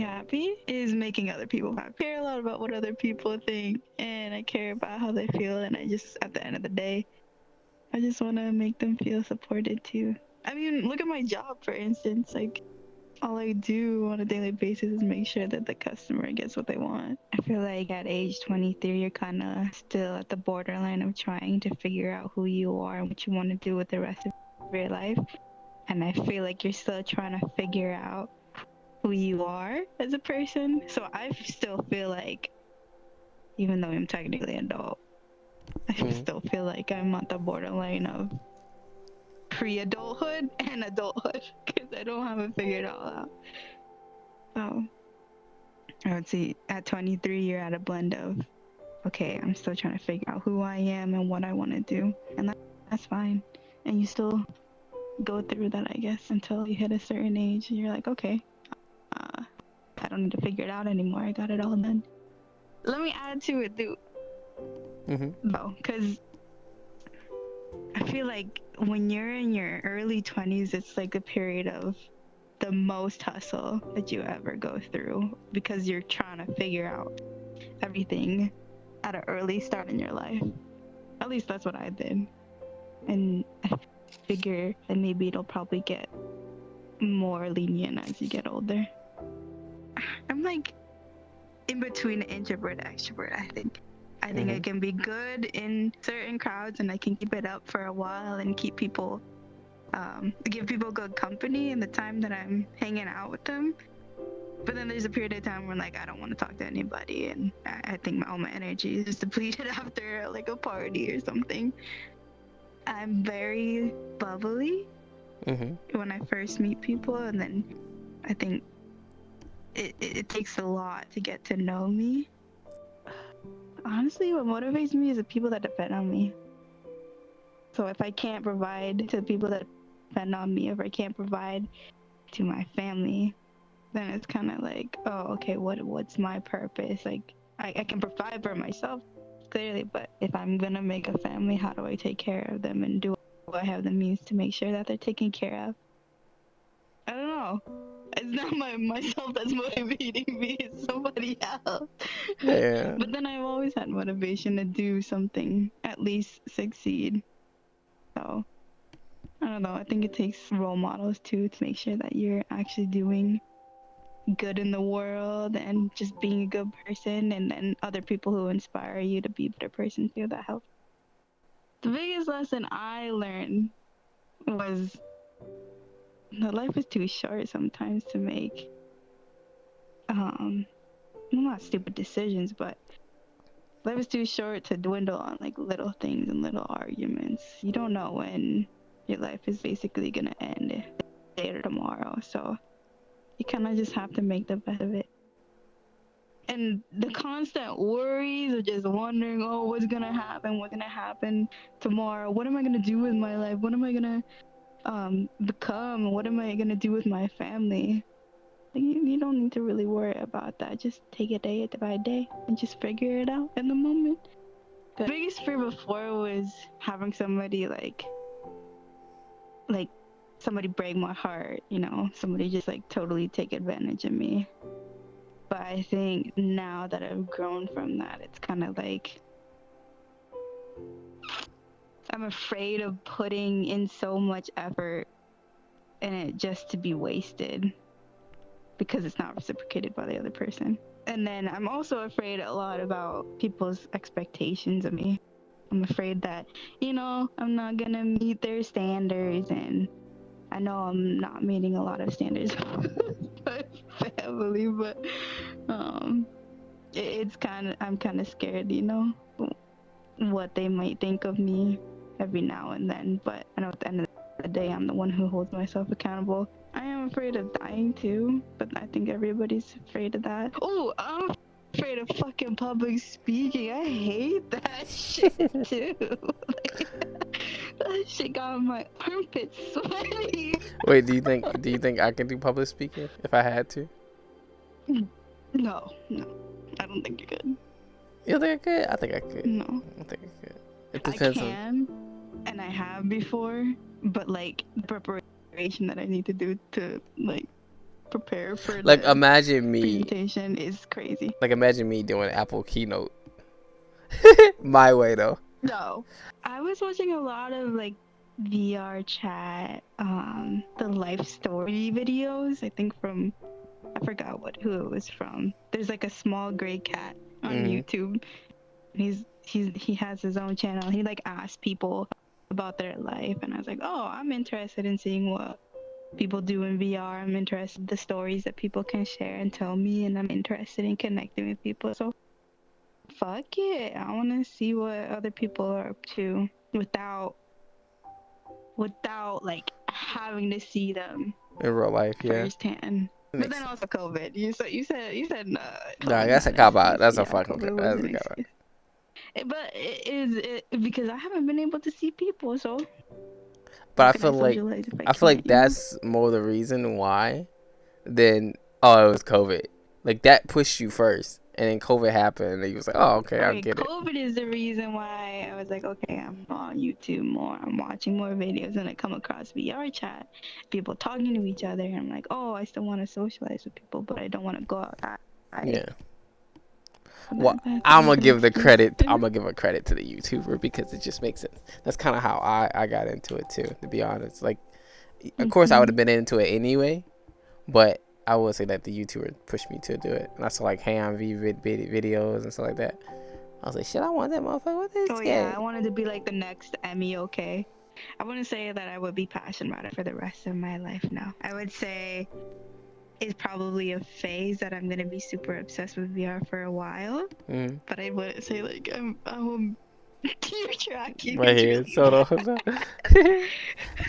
happy is making other people happy. I care a lot about what other people think, and I care about how they feel, and I just, at the end of the day, I just want to make them feel supported too. I mean, look at my job, for instance. Like, all I do on a daily basis is make sure that the customer gets what they want. I feel like at age 23, you're kind of still at the borderline of trying to figure out who you are and what you want to do with the rest of your life. And I feel like you're still trying to figure out who you are as a person. So I still feel like, even though I'm technically an adult, I still feel like I'm at the borderline of pre-adulthood and adulthood because I don't have it figured all out. So I would say at 23, you're at a blend of, okay, I'm still trying to figure out who I am and what I want to do, and that's fine. And you still go through that, I guess, until you hit a certain age and you're like, okay, I don't need to figure it out anymore. I got it all done. Let me add to it, dude. No, because I feel like when you're in your early 20s, it's like a period of the most hustle that you ever go through because you're trying to figure out everything at an early start in your life. At least that's what I did. And I figure that maybe it'll probably get more lenient as you get older. I'm like in between introvert and extrovert, I think. I think I can be good in certain crowds and I can keep it up for a while and keep people, give people good company in the time that I'm hanging out with them. But then there's a period of time where like I don't want to talk to anybody and I think all my energy is depleted after like a party or something. I'm very bubbly when I first meet people, and then I think it takes a lot to get to know me. Honestly, what motivates me is the people that depend on me. So if I can't provide to the people that depend on me, if I can't provide to my family, then it's kind of like, oh, okay, what's my purpose? Like, I can provide for myself, clearly, but if I'm gonna make a family, how do I take care of them, and do I have the means to make sure that they're taken care of? I don't know. It's not myself that's motivating me, it's somebody else. Yeah. But then I've always had motivation to do something, at least succeed. So, I don't know, I think it takes role models too to make sure that you're actually doing good in the world and just being a good person, and then other people who inspire you to be a better person too, that helps. The biggest lesson I learned was that life is too short sometimes to make not stupid decisions, but life is too short to dwindle on like little things and little arguments. You don't know when your life is basically gonna end, today or tomorrow, so you kind of just have to make the best of it. And the constant worries of just wondering, oh, what's gonna happen tomorrow, what am I gonna do with my life, what am I gonna become, what am I gonna do with my family? Like, you don't need to really worry about that. Just take it day by day and just figure it out in the moment. The biggest fear before was having somebody like somebody break my heart, you know, somebody just like totally take advantage of me. But I think now that I've grown from that, it's kind of like I'm afraid of putting in so much effort in it just to be wasted because it's not reciprocated by the other person. And then I'm also afraid a lot about people's expectations of me. I'm afraid that, you know, I'm not gonna meet their standards, and I know I'm not meeting a lot of standards with my family, but I'm kind of scared, you know, what they might think of me every now and then. But I know at the end of the day, I'm the one who holds myself accountable. I am afraid of dying too, but I think everybody's afraid of that. Oh, I'm afraid of fucking public speaking. I hate that shit too. That shit got my armpits sweaty. Wait, do you think I can do public speaking if I had to? No, I don't think you could. You think I could? I think I could. No, I think I could. It I depends can, and I have before, but like the preparation that I need to do to like prepare for Like the imagine me, presentation is crazy. like imagine me doing Apple Keynote my way though. No, I was watching a lot of like VR chat, the life story videos. I think from I forgot who it was from. There's like a small gray cat on YouTube. He has his own channel. He like asks people about their life, and I was like, oh, I'm interested in seeing what people do in VR. I'm interested in the stories that people can share and tell me, and I'm interested in connecting with people. So fuck it, I want to see what other people are up to without like having to see them In real life, yeah. firsthand. But then also COVID. You said no. Nah, that's a cop out. That's a fucking COVID was an excuse. But it is because I haven't been able to see people, so. But I feel like that's more the reason why than it was COVID. Like that pushed you first, and then COVID happened, and you was like, oh okay, I'll get it. COVID is the reason why I was like, okay, I'm on YouTube more. I'm watching more videos, and I come across VR chat, people talking to each other, and I'm like, oh, I still want to socialize with people, but I don't want to go outside. Yeah. Well, I'm gonna give the credit. I'm gonna give a credit to the YouTuber because it just makes sense. That's kind of how I got into it too. To be honest, like, of course I would have been into it anyway, but I would say that the YouTuber pushed me to do it. And I saw like Ham V videos and stuff like that. I was like, shit, I want that motherfucker. What is this? Yeah, I wanted to be like the next Emmy. Okay, I wouldn't say that I would be passionate about it for the rest of my life now. I would say it's probably a phase that I'm gonna be super obsessed with VR for a while. But I wouldn't say like I'm tear tracking. Right here, so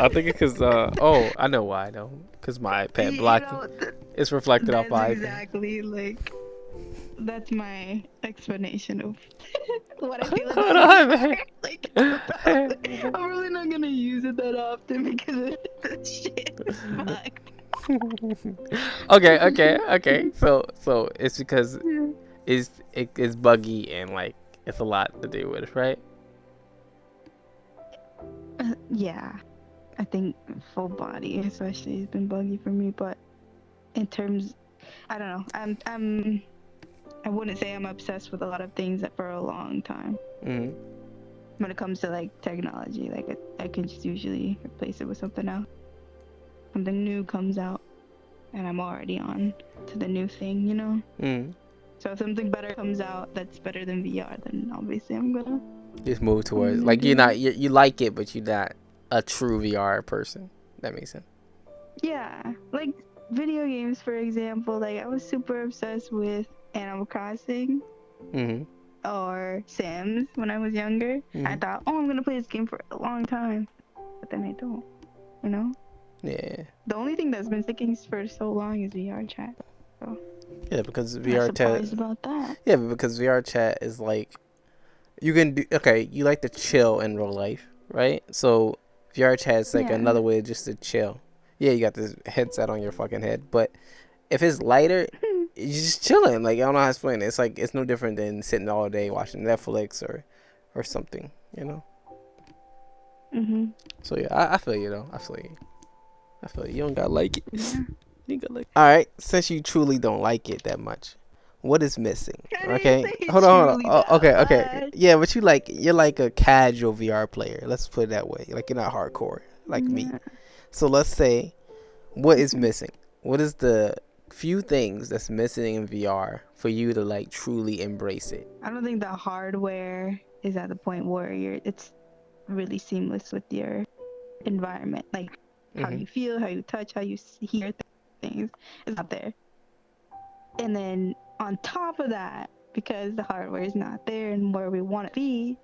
I think it's because I know why though. Because my iPad blocking. It's reflected off my iPad. Exactly, like that's my explanation of what I feel about it. Like I'm really not gonna use it that often because the shit is fucked. Okay. So it's because it's buggy and like it's a lot to do with, right? Yeah, I think full body especially has been buggy for me. But in terms, I don't know. I wouldn't say I'm obsessed with a lot of things for a long time. When it comes to like technology, like I can just usually replace it with something else. Something new comes out, and I'm already on to the new thing, you know? So if something better comes out that's better than VR, then obviously I'm gonna just move towards like you like it, but you're not a true VR person. That makes sense. Yeah, like video games, for example. Like I was super obsessed with Animal Crossing or Sims when I was younger. I thought, oh, I'm gonna play this game for a long time, but then I don't, you know? Yeah. The only thing that's been sticking for so long is VR chat. So yeah, because I'm VR surprised chat. About that. Yeah, because VR chat is like you can do. Okay, you like to chill in real life, right? So VR chat is like another way just to chill. Yeah, you got this headset on your fucking head, but if it's lighter, you're just chilling. Like I don't know how to explain it. It's like it's no different than sitting all day watching Netflix or something, you know. So yeah, I feel you though. I feel you. You don't gotta like it. You gotta like it. All right, since you truly don't like it that much, what is missing? Okay, hold on. Okay. Yeah, but you're like a casual VR player. Let's put it that way. Like you're not hardcore like me. So let's say, what is missing? What is the few things that's missing in VR for you to like truly embrace it? I don't think the hardware is at the point where it's really seamless with your environment. Like how you feel, how you touch, how you hear things is not there. And then on top of that, because the hardware is not there and where we want to be,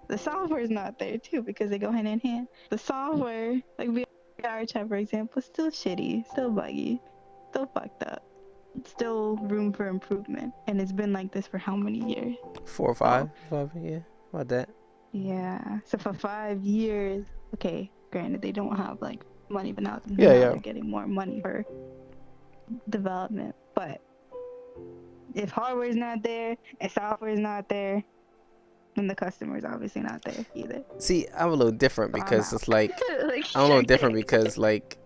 the software is not there too because they go hand in hand. The software, like VR chat for example, is still shitty, still buggy, still fucked up. It's still room for improvement. And it's been like this for how many years? 4 or 5? 5, yeah. About that. Yeah. So for 5 years, okay, granted they don't have like money, but now they're getting more money for development. But if hardware is not there and software is not there, then the customer is obviously not there either. See, I'm a little different because it's like I'm a little different because like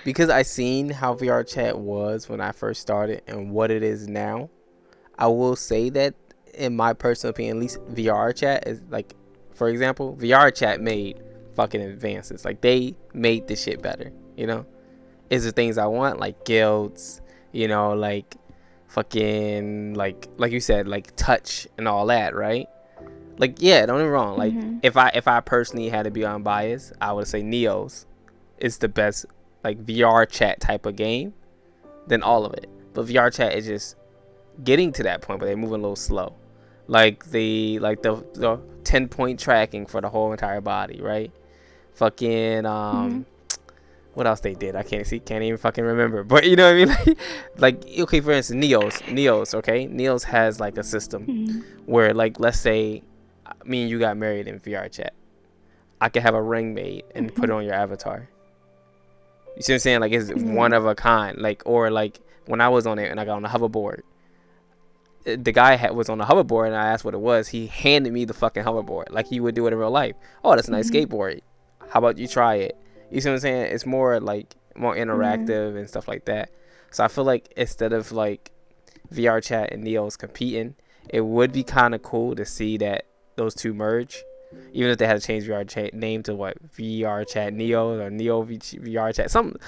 because I seen how VR chat was when I first started and what it is now. I will say that in my personal opinion, at least VR chat is like, for example, VR chat made fucking advances. Like they made this shit better. You know, is the things I want like guilds. You know, like fucking like you said, like touch and all that, right? Like yeah, don't get me wrong. Like Mm-hmm. if I personally had to be unbiased, I would say Neo's is the best like VR chat type of game than all of it. But VR chat is just getting to that point, but they're moving a little slow. Like the 10-point tracking for the whole entire body, right? Fucking Mm-hmm. what else they did? I can't even fucking remember. But you know what I mean? Like okay, for instance, Neos, okay? Neos has like a system Mm-hmm. where like let's say me and you got married in VR chat. I could have a ring made and put it on your avatar. You see what I'm saying? Like it's one Yeah. of a kind. Like or like when I was on it and I got on the hoverboard, the guy was on the hoverboard and I asked what it was. He handed me the fucking hoverboard like he would do it in real life. Oh, that's a nice Mm-hmm. skateboard. How about you try it? You see what I'm saying? It's more like more Yeah. interactive and stuff like that. So I feel like instead of like VR chat and Neo's competing, it would be kind of cool to see that those two merge. Even if they had to change VR chat name to what VR chat Neo or Neo VR chat, something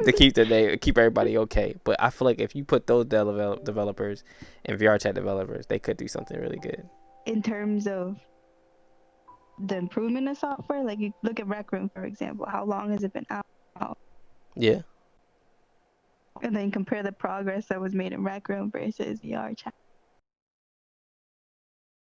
to keep the name, keep everybody okay. But I feel like if you put those developers and VR chat developers, they could do something really good. In terms of the improvement of software, like you look at Rec Room, for example, how long has it been out? Yeah. And then compare the progress that was made in Rec Room versus VR chat.